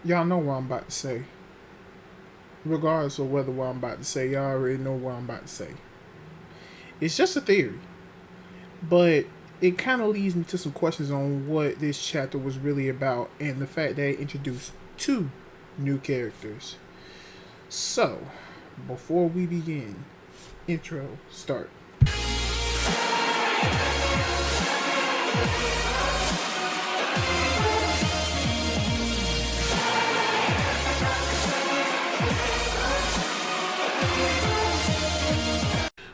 Y'all know what I'm about to say. Regardless of whether what I'm about to say, y'all already know what I'm about to say. It's just a theory, but it kind of leads me to some questions on what this chapter was really about and the fact that it introduced two new characters. So, before we begin, intro start.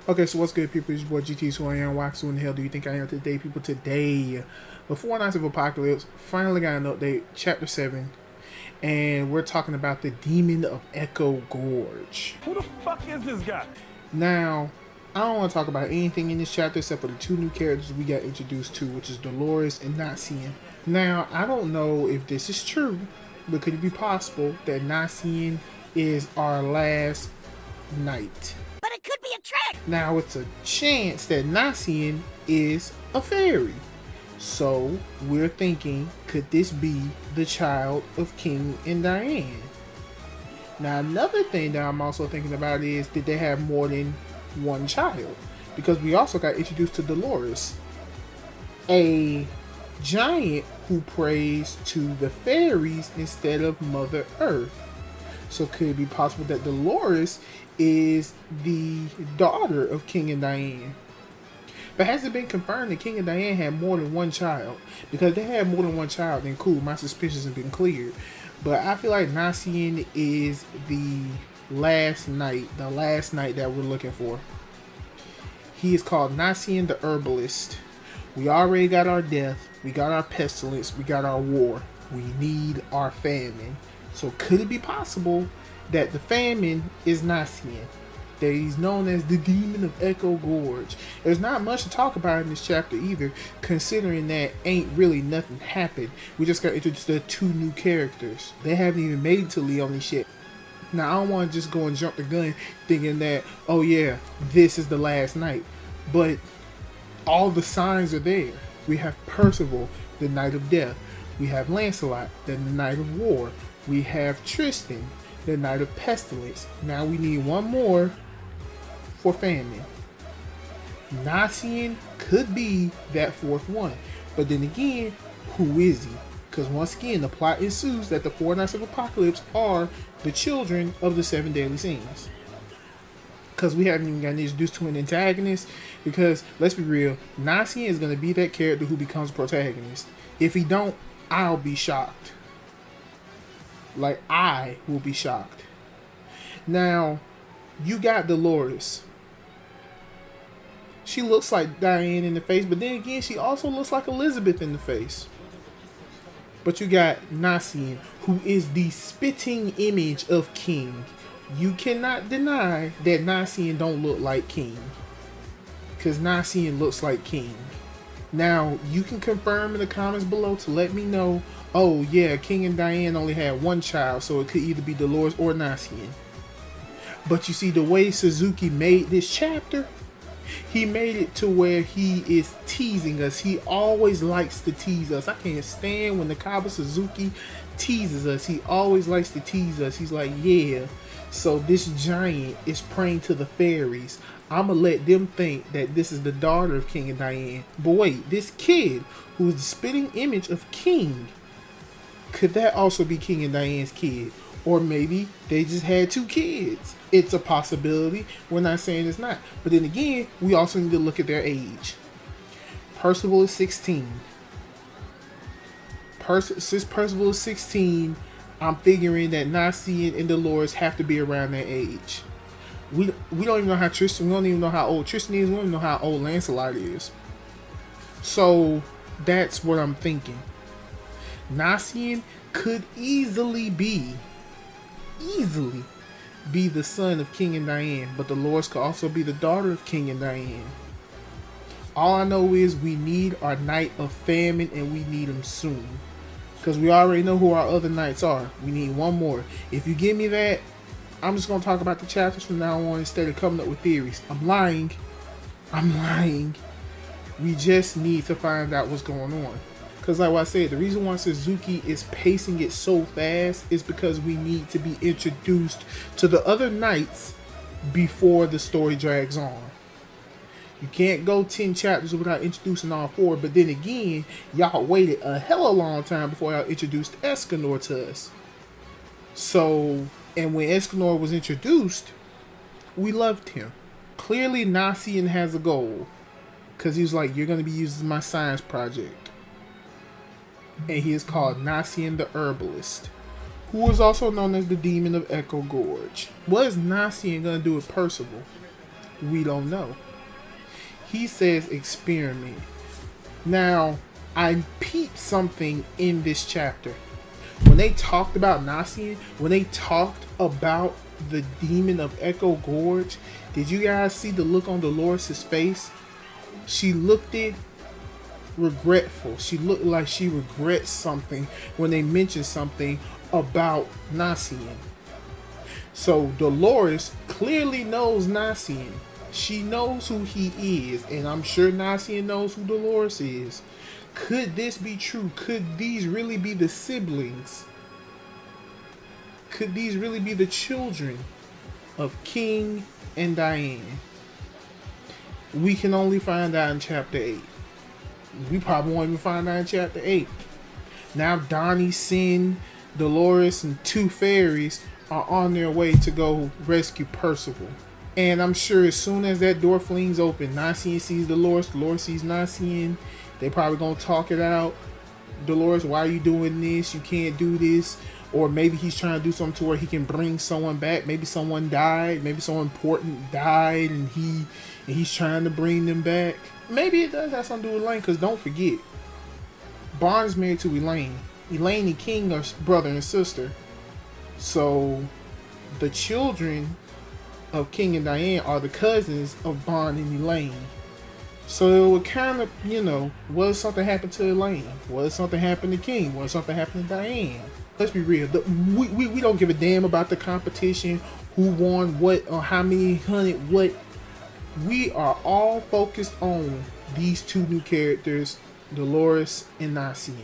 Okay, so what's good, people? It's your boy GT. So I am. Wax. Who in the hell do you think I am today, people? Today, before Nights of Apocalypse, finally got an update, Chapter 7, and we're talking about the Demon of Echo Gorge. Who the fuck is this guy? Now, I don't want to talk about anything in this chapter except for the two new characters we got introduced to, which is Dolores and Nicaean. Now, I don't know if this is true, but could it be possible that Nicaean is our last knight? But it could be a trick! Now, it's a chance that Nicaean is a fairy. So, we're thinking, could this be the child of King and Diane? Now, another thing that I'm also thinking about is, did they have more than one child? Because we also got introduced to Dolores, a giant who prays to the fairies instead of Mother Earth. So could it be possible that Dolores is the daughter of King and Diane? But has it been confirmed that King and Diane had more than one child? Because if they had more than one child, then cool, my suspicions have been cleared. But I feel like Nicaean is the last knight that we're looking for. He is called Nicaean the Herbalist. We already got our death, we got our pestilence, we got our war. We need our famine. So could it be possible that the famine is Nicaean? That he's known as the Demon of Echo Gorge. There's not much to talk about in this chapter either, considering that ain't really nothing happened. We just got introduced to two new characters. They haven't even made it to Leonie yet. Now, I don't want to just go and jump the gun thinking that, oh yeah, this is the last night. But all the signs are there. We have Percival, the Knight of Death. We have Lancelot, the Knight of War. We have Tristan, the Knight of Pestilence. Now we need one more for famine. Nicaean could be that fourth one. But then again, who is he? Because once again, the plot ensues that the four Knights of Apocalypse are the children of the seven deadly sins. Because we haven't even gotten introduced to an antagonist. Because, let's be real, Nicaean is going to be that character who becomes protagonist. If he don't, I'll be shocked. Like, I will be shocked. Now, you got Dolores. She looks like Diane in the face, but then again, she also looks like Elizabeth in the face. But you got Nicaean, who is the spitting image of King. You cannot deny that Nicaean don't look like King. Because Nicaean looks like King. Now, you can confirm in the comments below to let me know, oh yeah, King and Diane only had one child, so it could either be Dolores or Nicaean. But you see, the way Suzuki made this chapter, he made it to where he is teasing us. He always likes to tease us. I can't stand when Nakaba Suzuki teases us. He always likes to tease us. He's like, yeah, so this giant is praying to the fairies. I'ma let them think that this is the daughter of King and Diane. But wait, this kid, who is the spitting image of King, could that also be King and Diane's kid? Or maybe they just had two kids. It's a possibility. We're not saying it's not. But then again, we also need to look at their age. Percival is 16. Since Percival is 16, I'm figuring that Nicaean and Dolores have to be around that age. We don't even know how Tristan, we don't even know how old Tristan is, we don't even know how old Lancelot is. So that's what I'm thinking. Nicaean could easily be the son of King and Diane, but Dolores could also be the daughter of King and Diane. All I know is we need our Knight of Famine, and we need him soon. Because we already know who our other knights are. We need one more. If you give me that, I'm just going to talk about the chapters from now on instead of coming up with theories. I'm lying. We just need to find out what's going on. Because like I said, the reason why Suzuki is pacing it so fast is because we need to be introduced to the other knights before the story drags on. You can't go 10 chapters without introducing all 4, but then again, y'all waited a hella long time before y'all introduced Escanor to us. So, and when Escanor was introduced, we loved him. Clearly, Nicaean has a goal, because he was like, you're going to be using my science project. And he is called Nicaean the Herbalist, who is also known as the Demon of Echo Gorge. What is Nicaean going to do with Percival? We don't know. He says experiment. Now, I peeped something in this chapter. When they talked about Nicaean, when they talked about the Demon of Echo Gorge, did you guys see the look on Dolores' face? She looked it regretful. She looked like she regrets something when they mentioned something about Nicaean. So Dolores clearly knows Nicaean. She knows who he is, and I'm sure Nicaean knows who Dolores is. Could this be true? Could these really be the siblings? Could these really be the children of King and Diane? We can only find out in chapter 8. We probably won't even find out in chapter 8. Now Donnie, Sin, Dolores, and 2 fairies are on their way to go rescue Percival. And I'm sure as soon as that door flings open, Nicaean sees Dolores, Dolores sees Nicaean. They probably gonna talk it out. Dolores, why are you doing this? You can't do this. Or maybe he's trying to do something to where he can bring someone back. Maybe someone died. Maybe someone important died, and he's trying to bring them back. Maybe it does have something to do with Elaine, because don't forget, Bond is married to Elaine. Elaine and King are brother and sister. So the children of King and Diane are the cousins of Bond and Elaine. So it would kind of, what if something happened to Elaine? What if something happened to King? What if something happened to Diane? Let's be real. We don't give a damn about the competition, who won what, or how many hunted what. We are all focused on these 2 new characters, Dolores and Nicaean.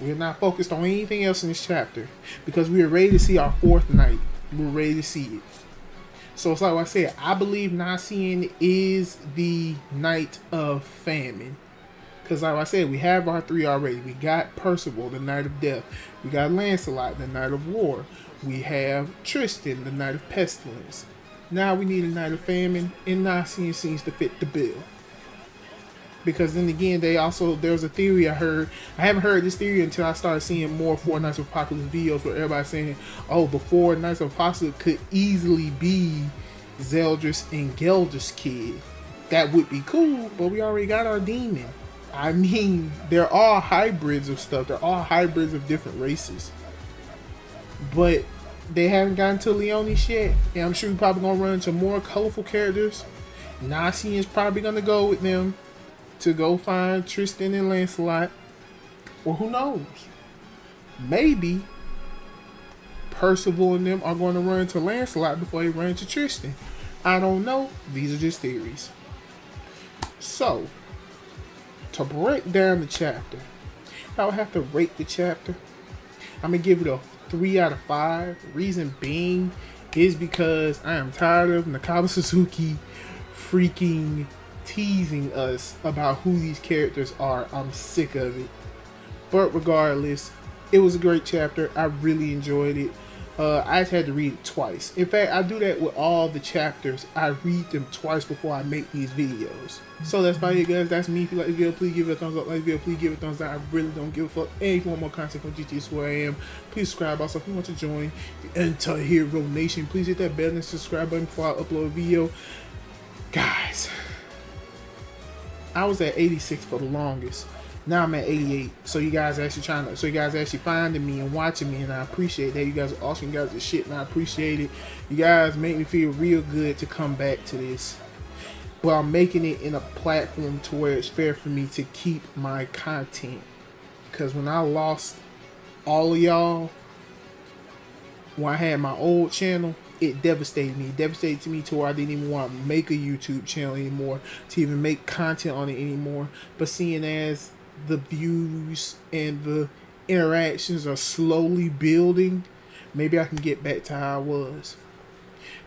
We're not focused on anything else in this chapter, because we are ready to see our 4th knight. We're ready to see it. So it's like I said, I believe Nicaean is the Knight of Famine. Because like I said, we have our 3 already. We got Percival, the Knight of Death. We got Lancelot, the Knight of War. We have Tristan, the Knight of Pestilence. Now we need a Knight of Famine, and Nicaean seems to fit the bill. Because then again, there's a theory I heard. I haven't heard this theory until I started seeing more 4 Knights of Apocalypse videos where everybody's saying, oh, the 4 Knights of Apocalypse could easily be Zeldris and Geldris' kid. That would be cool, but we already got our demon. I mean, they're all hybrids of stuff. They're all hybrids of different races. But they haven't gotten to Leonis yet. And I'm sure we're probably going to run into more colorful characters. Nicaean is probably going to go with them to go find Tristan and Lancelot. Or who knows? Maybe Percival and them are going to run into Lancelot before they run into Tristan. I don't know. These are just theories. So, to break down the chapter, I would have to rate the chapter. I'm going to give it a 3 out of 5. Reason being is because I am tired of Nakaba Suzuki freaking teasing us about who these characters are. I'm sick of it. But regardless, it was a great chapter. I really enjoyed it. I just had to read it twice. In fact, I do that with all the chapters. I read them twice before I make these videos. So that's about it, guys. That's me. If you like the video, please give it a thumbs up. Like the video, please give it a thumbs down. I really don't give a fuck. And if you want more content from GT, is where I am. Please subscribe. Also, if you want to join the Anti-Hero Nation, please hit that bell and subscribe button before I upload a video. Guys, I was at 86 for the longest. Now I'm at 88. So you guys actually finding me and watching me, and I appreciate that. You guys are awesome. You guys are shit, and I appreciate it. You guys make me feel real good to come back to this. But I'm making it in a platform to where it's fair for me to keep my content. Because when I lost all of y'all, when I had my old channel, it devastated me. It devastated me to where I didn't even want to make a YouTube channel anymore, to even make content on it anymore. But seeing as the views and the interactions are slowly building, maybe I can get back to how I was.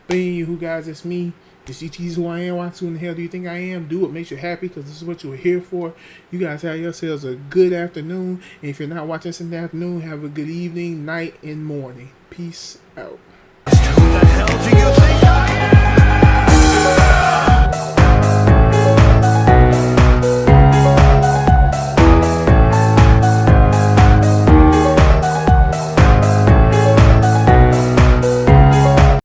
But anywho, guys, it's me. It's GT's who I am. Why who in the hell do you think I am? Do what makes you happy, because this is what you were here for. You guys have yourselves a good afternoon. And if you're not watching this in the afternoon, have a good evening, night, and morning. Peace out. Who the hell do you think I am?